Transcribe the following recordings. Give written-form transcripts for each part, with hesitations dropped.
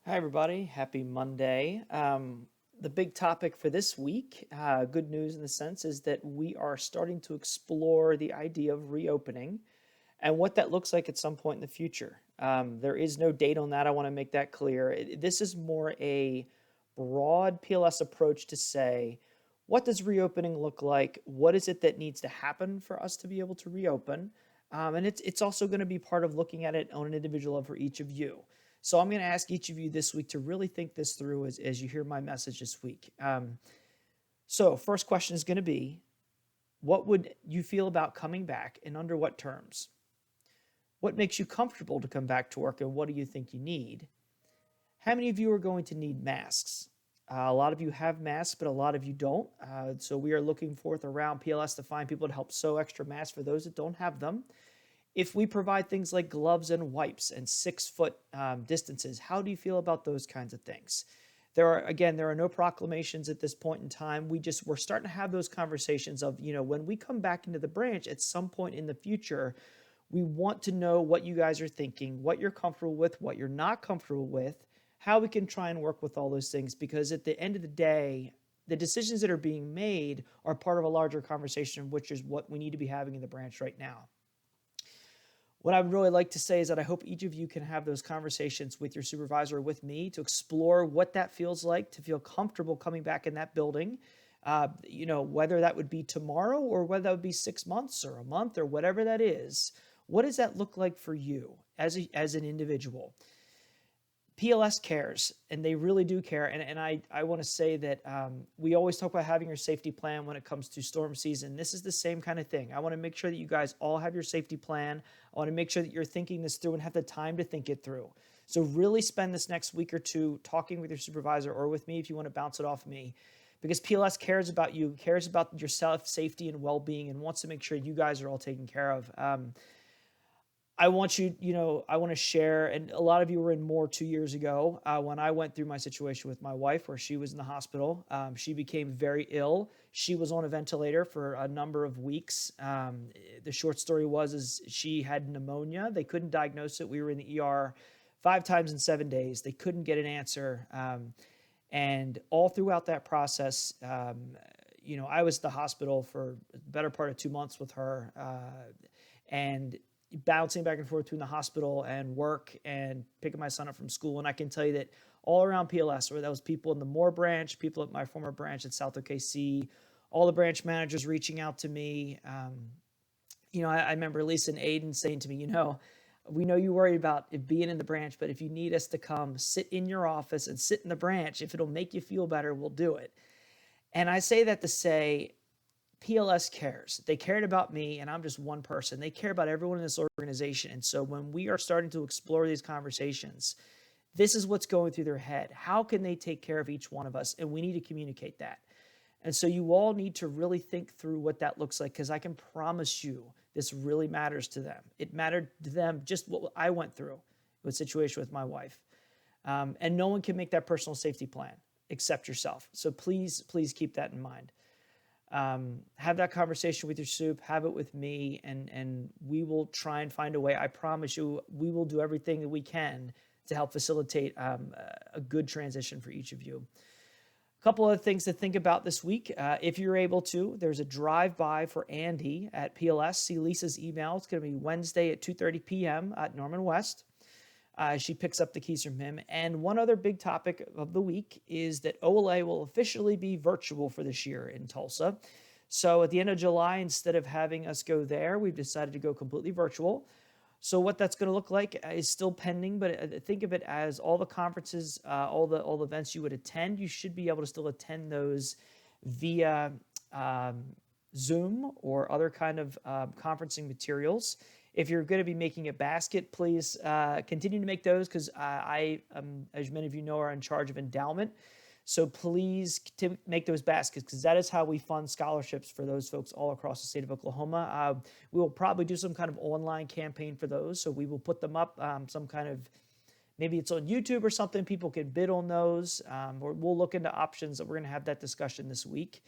Hi, everybody. Happy Monday. The big topic for this week, good news in the sense, is that we are starting to explore the idea of reopening and what that looks like at some point in the future. There is no date on that. I want to make that clear. This is more a broad PLS approach to say, what does reopening look like? What is it that needs to happen for us to be able to reopen? And it's also going to be part of looking at it on an individual level for each of you. So I'm going to ask each of you this week to really think this through as you hear my message this week. So first question is going to be, what would you feel about coming back and under what terms? What makes you comfortable to come back to work and what do you think you need? How many of you are going to need masks? A lot of you have masks, but a lot of you don't. So we are looking forth around PLS to find people to help sew extra masks for those that don't have them. If we provide things like gloves and wipes and 6 foot distances, how do you feel about those kinds of things? There are no proclamations at this point in time. We're starting to have those conversations of, when we come back into the branch at some point in the future, we want to know what you guys are thinking, what you're comfortable with, what you're not comfortable with, how we can try and work with all those things. Because at the end of the day, the decisions that are being made are part of a larger conversation, which is what we need to be having in the branch right now. What I would really like to say is that I hope each of you can have those conversations with your supervisor or with me to explore what that feels like, to feel comfortable coming back in that building. Whether that would be tomorrow or whether that would be 6 months or a month or whatever that is. What does that look like for you as an individual? PLS cares, and they really do care. And I want to say that we always talk about having your safety plan when it comes to storm season. This is the same kind of thing. I want to make sure that you guys all have your safety plan. I want to make sure that you're thinking this through and have the time to think it through. So really spend this next week or two talking with your supervisor or with me if you want to bounce it off me. Because PLS cares about you, cares about your safety and well-being, and wants to make sure you guys are all taken care of. I want I want to share, and a lot of you were in more 2 years ago when I went through my situation with my wife where she was in the hospital. She became very ill. She was on a ventilator for a number of weeks. The short story is she had pneumonia. They couldn't diagnose it. We were in the ER 5 times in 7 days. They couldn't get an answer. And all throughout that process, I was at the hospital for the better part of 2 months with her. And bouncing back and forth between the hospital and work and picking my son up from school. And I can tell you that all around PLS, where that was people in the Moore branch, people at my former branch at South OKC, all the branch managers reaching out to me. I remember Lisa and Aiden saying to me, we know you worry about it being in the branch, but if you need us to come sit in your office and sit in the branch, if it'll make you feel better, we'll do it. And I say that to say, PLS cares. They cared about me, and I'm just one person. They care about everyone in this organization. And so when we are starting to explore these conversations, this is what's going through their head. How can they take care of each one of us? And we need to communicate that. And so you all need to really think through what that looks like, because I can promise you this really matters to them. It mattered to them just what I went through with the situation with my wife. And no one can make that personal safety plan except yourself. So please, please keep that in mind. Have that conversation with your soup, have it with me, and we will try and find a way. I promise you, we will do everything that we can to help facilitate a good transition for each of you. A couple other things to think about this week. If you're able to, there's a drive-by for Andy at PLS. See Lisa's email. It's going to be Wednesday at 2:30 p.m. at Norman West. She picks up the keys from him. And one other big topic of the week is that OLA will officially be virtual for this year in Tulsa. So at the end of July, instead of having us go there, we've decided to go completely virtual. So what that's going to look like is still pending, but think of it as all the conferences, all the events you would attend, you should be able to still attend those via Zoom or other kind of conferencing materials. If you're going to be making a basket, please continue to make those, because I, as many of you know, are in charge of endowment. So please make those baskets, because that is how we fund scholarships for those folks all across the state of Oklahoma. We will probably do some kind of online campaign for those. So we will put them up, some kind of, maybe it's on YouTube or something. People can bid on those. Or we'll look into options. That we're going to have that discussion this week.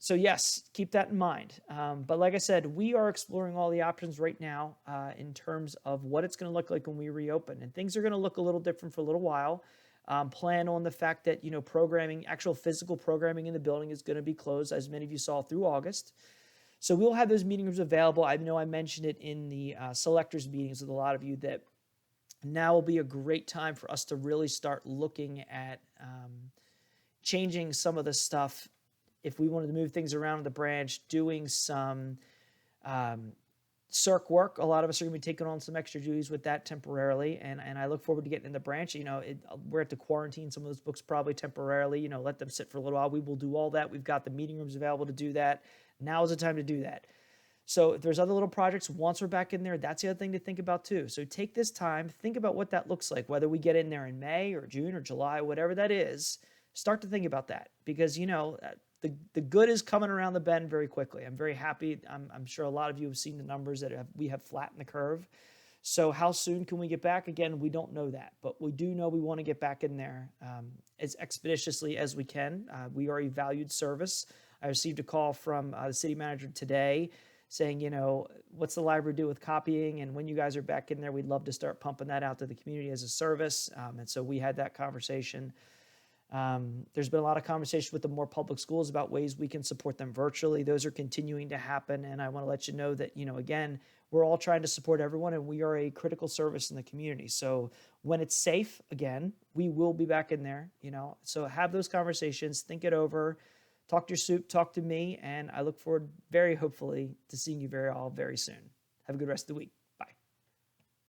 So yes, keep that in mind. But like I said, we are exploring all the options right now in terms of what it's going to look like when we reopen, and things are going to look a little different for a little while. Plan on the fact that programming, actual physical programming in the building is going to be closed, as many of you saw through August. So we'll have those meeting rooms available. I know I mentioned it in the selectors meetings with a lot of you that now will be a great time for us to really start looking at changing some of the stuff. If we wanted to move things around in the branch, doing some circ work, a lot of us are going to be taking on some extra duties with that temporarily, and I look forward to getting in the branch. We're at the quarantine some of those books probably temporarily. Let them sit for a little while. We will do all that. We've got the meeting rooms available to do that. Now is the time to do that. So if there's other little projects, once we're back in there, that's the other thing to think about too. So take this time, think about what that looks like, whether we get in there in May or June or July, whatever that is. Start to think about that, because the good is coming around the bend very quickly. I'm very happy. I'm sure a lot of you have seen the numbers that we have flattened the curve. So how soon can we get back? Again, we don't know that, but we do know we want to get back in there as expeditiously as we can. We are a valued service. I received a call from the city manager today saying, what's the library do with copying? And when you guys are back in there, we'd love to start pumping that out to the community as a service. And so we had that conversation. There's been a lot of conversation with the more public schools about ways we can support them virtually. Those are continuing to happen. And I want to let you know that, again, we're all trying to support everyone, and we are a critical service in the community. So when it's safe, again, we will be back in there, so have those conversations, think it over, talk to your soup, talk to me, and I look forward very hopefully to seeing you all very soon. Have a good rest of the week.